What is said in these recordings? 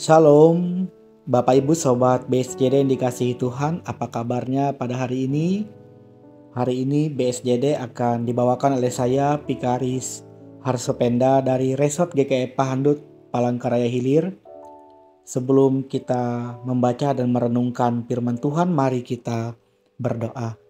Shalom, Bapak Ibu Sobat BSJD yang dikasihi Tuhan, apa kabarnya pada hari ini? Hari ini BSJD akan dibawakan oleh saya, Pikaris Harsopenda dari Resort GKI Pahandut, Palangkaraya Hilir. Sebelum kita membaca dan merenungkan firman Tuhan, mari kita berdoa.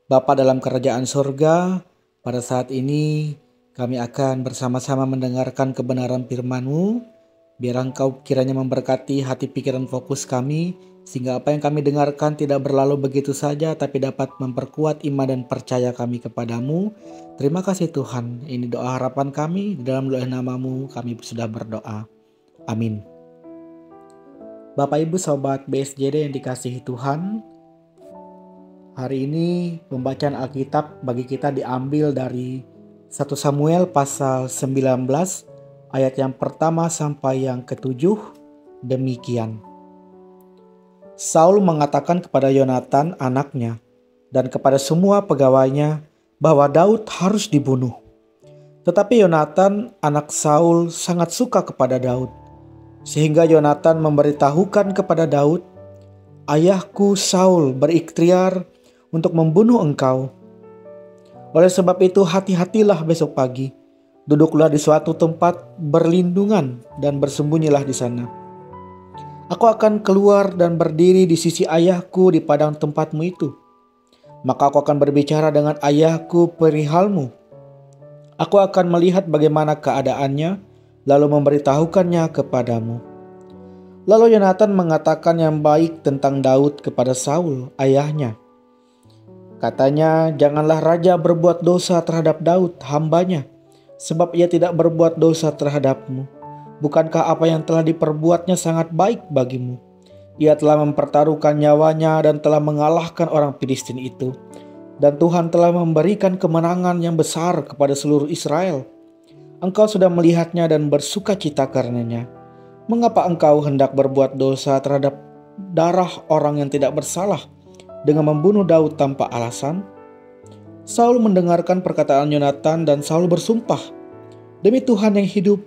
Bapa dalam kerajaan surga, pada saat ini kami akan bersama-sama mendengarkan kebenaran firman-Mu. Biar Engkau kiranya memberkati hati pikiran fokus kami, sehingga apa yang kami dengarkan tidak berlalu begitu saja, tapi dapat memperkuat iman dan percaya kami kepadamu. Terima kasih Tuhan, ini doa harapan kami, di dalam doa nama-Mu kami sudah berdoa. Amin. Bapak Ibu Sobat BSJD yang dikasihi Tuhan, hari ini pembacaan Alkitab bagi kita diambil dari 1 Samuel pasal 19, ayat yang pertama sampai yang ketujuh. Demikian. Saul mengatakan kepada Yonatan anaknya dan kepada semua pegawainya bahwa Daud harus dibunuh. Tetapi Yonatan anak Saul sangat suka kepada Daud, sehingga Yonatan memberitahukan kepada Daud, "Ayahku Saul berikhtiar untuk membunuh engkau. Oleh sebab itu hati-hatilah besok pagi. Duduklah di suatu tempat berlindungan dan bersembunyilah di sana. Aku akan keluar dan berdiri di sisi ayahku di padang tempatmu itu. Maka aku akan berbicara dengan ayahku perihalmu. Aku akan melihat bagaimana keadaannya, lalu memberitahukannya kepadamu." Lalu Yonatan mengatakan yang baik tentang Daud kepada Saul, ayahnya. Katanya, "Janganlah raja berbuat dosa terhadap Daud, hambanya, sebab ia tidak berbuat dosa terhadapmu. Bukankah apa yang telah diperbuatnya sangat baik bagimu? Ia telah mempertaruhkan nyawanya dan telah mengalahkan orang Filistin itu. Dan Tuhan telah memberikan kemenangan yang besar kepada seluruh Israel. Engkau sudah melihatnya dan bersuka cita karenanya. Mengapa engkau hendak berbuat dosa terhadap darah orang yang tidak bersalah dengan membunuh Daud tanpa alasan?" Saul mendengarkan perkataan Yonatan dan Saul bersumpah, "Demi Tuhan yang hidup,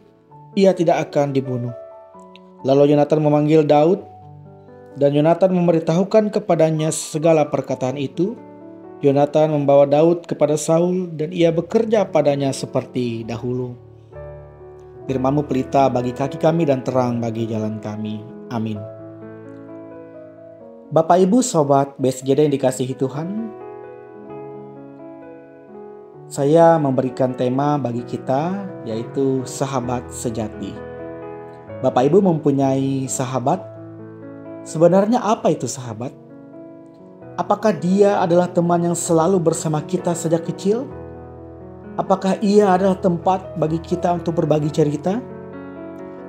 ia tidak akan dibunuh." Lalu Yonatan memanggil Daud dan Yonatan memberitahukan kepadanya segala perkataan itu. Yonatan membawa Daud kepada Saul dan ia bekerja padanya seperti dahulu. Firman-Mu pelita bagi kaki kami dan terang bagi jalan kami. Amin. Bapak Ibu Sobat BSJD yang dikasihi Tuhan, saya memberikan tema bagi kita yaitu sahabat sejati. Bapak Ibu mempunyai sahabat? Sebenarnya apa itu sahabat? Apakah dia adalah teman yang selalu bersama kita sejak kecil? Apakah ia adalah tempat bagi kita untuk berbagi cerita?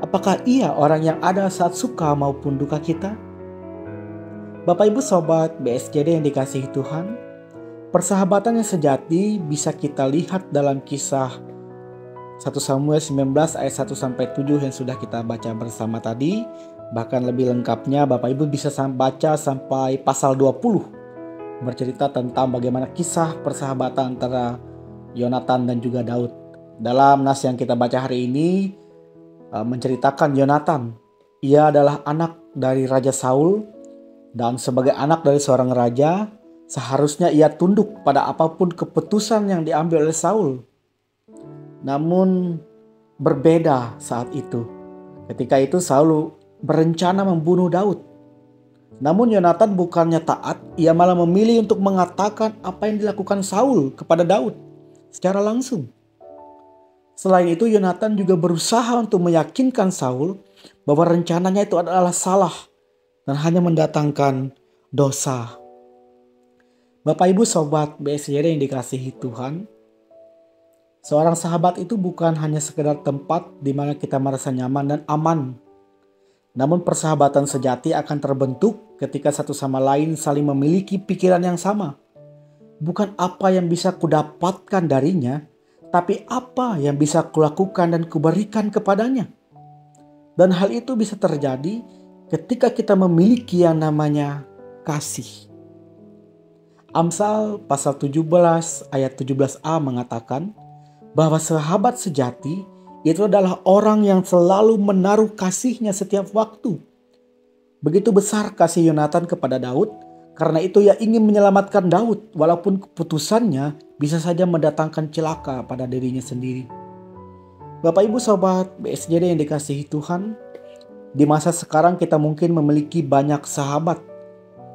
Apakah ia orang yang ada saat suka maupun duka kita? Bapak Ibu Sobat BSJD yang dikasihi Tuhan, persahabatan yang sejati bisa kita lihat dalam kisah 1 Samuel 19 ayat 1-7 yang sudah kita baca bersama tadi. Bahkan lebih lengkapnya Bapak Ibu bisa baca sampai pasal 20. Bercerita tentang bagaimana kisah persahabatan antara Yonatan dan juga Daud. Dalam nas yang kita baca hari ini menceritakan Yonatan. Ia adalah anak dari Raja Saul. Dan sebagai anak dari seorang raja, seharusnya ia tunduk pada apapun keputusan yang diambil oleh Saul. Namun berbeda saat itu. Ketika itu Saul berencana membunuh Daud. Namun Yonatan bukannya taat, ia malah memilih untuk mengatakan apa yang dilakukan Saul kepada Daud secara langsung. Selain itu Yonatan juga berusaha untuk meyakinkan Saul bahwa rencananya itu adalah salah dan hanya mendatangkan dosa. Bapak Ibu Sobat BSJD yang dikasihi Tuhan, seorang sahabat itu bukan hanya sekedar tempat di mana kita merasa nyaman dan aman. Namun persahabatan sejati akan terbentuk ketika satu sama lain saling memiliki pikiran yang sama. Bukan apa yang bisa kudapatkan darinya, tapi apa yang bisa kulakukan dan kuberikan kepadanya. Dan hal itu bisa terjadi ketika kita memiliki yang namanya kasih. Amsal pasal 17 ayat 17a mengatakan bahwa sahabat sejati Itu adalah orang yang selalu menaruh kasihnya setiap waktu. Begitu besar kasih Yonatan kepada Daud, karena itu ia ingin menyelamatkan Daud walaupun keputusannya bisa saja mendatangkan celaka pada dirinya sendiri. Bapak Ibu Sobat BSJD yang dikasihi Tuhan, di masa sekarang kita mungkin memiliki banyak sahabat,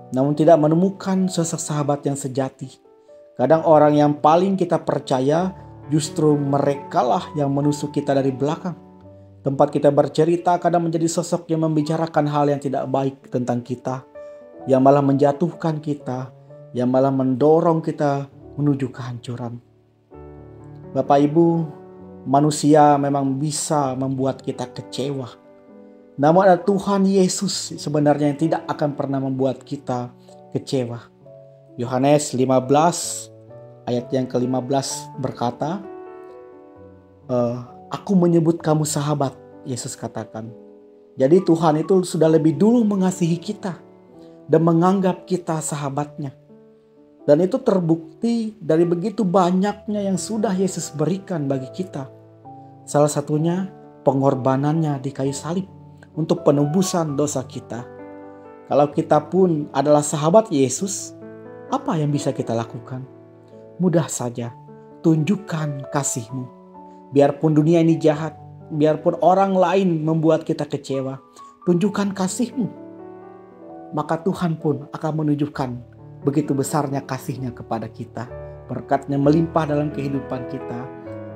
namun tidak menemukan sosok sahabat yang sejati. Kadang orang yang paling kita percaya justru merekalah yang menusuk kita dari belakang. Tempat kita bercerita kadang menjadi sosok yang membicarakan hal yang tidak baik tentang kita, yang malah menjatuhkan kita, yang malah mendorong kita menuju kehancuran. Bapak Ibu, manusia memang bisa membuat kita kecewa. Namun ada Tuhan Yesus sebenarnya yang tidak akan pernah membuat kita kecewa. Yohanes 15 ayat yang ke-15 berkata, Aku menyebut kamu sahabat, Yesus katakan. Jadi Tuhan itu sudah lebih dulu mengasihi kita dan menganggap kita sahabatnya. Dan itu terbukti dari begitu banyaknya yang sudah Yesus berikan bagi kita. Salah satunya pengorbanannya di kayu salib untuk penebusan dosa kita. Kalau kita pun adalah sahabat Yesus, apa yang bisa kita lakukan? Mudah saja, tunjukkan kasih-Mu. Biarpun dunia ini jahat, biarpun orang lain membuat kita kecewa, tunjukkan kasih-Mu. Maka Tuhan pun akan menunjukkan begitu besarnya kasih-Nya kepada kita. Berkat-Nya melimpah dalam kehidupan kita.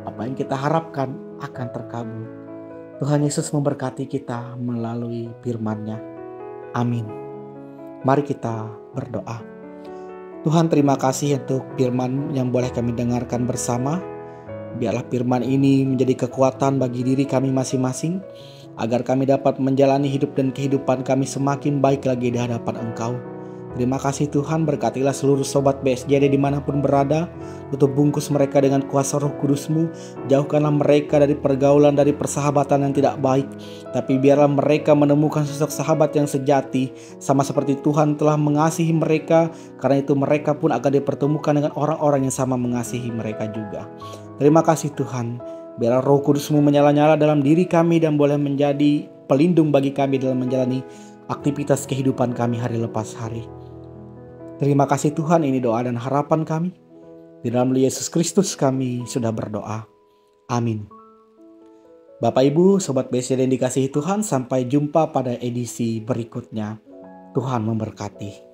Apa yang kita harapkan akan terkabul. Tuhan Yesus memberkati kita melalui firman-Nya. Amin. Mari kita berdoa. Tuhan, terima kasih untuk firman yang boleh kami dengarkan bersama. Biarlah firman ini menjadi kekuatan bagi diri kami masing-masing, agar kami dapat menjalani hidup dan kehidupan kami semakin baik lagi di hadapan Engkau. Terima kasih Tuhan, berkatilah seluruh sobat BSJD dimanapun berada. Tutup bungkus mereka dengan kuasa Roh Kudus-Mu. Jauhkanlah mereka dari pergaulan, dari persahabatan yang tidak baik. Tapi biarlah mereka menemukan sosok sahabat yang sejati, sama seperti Tuhan telah mengasihi mereka. Karena itu mereka pun akan dipertemukan dengan orang-orang yang sama mengasihi mereka juga. Terima kasih Tuhan. Biarlah Roh Kudus-Mu menyala-nyala dalam diri kami dan boleh menjadi pelindung bagi kami dalam menjalani aktivitas kehidupan kami hari lepas hari. Terima kasih Tuhan, ini doa dan harapan kami. Di dalam Yesus Kristus kami sudah berdoa. Amin. Bapak Ibu, Sobat BSJD yang dikasihi Tuhan, sampai jumpa pada edisi berikutnya. Tuhan memberkati.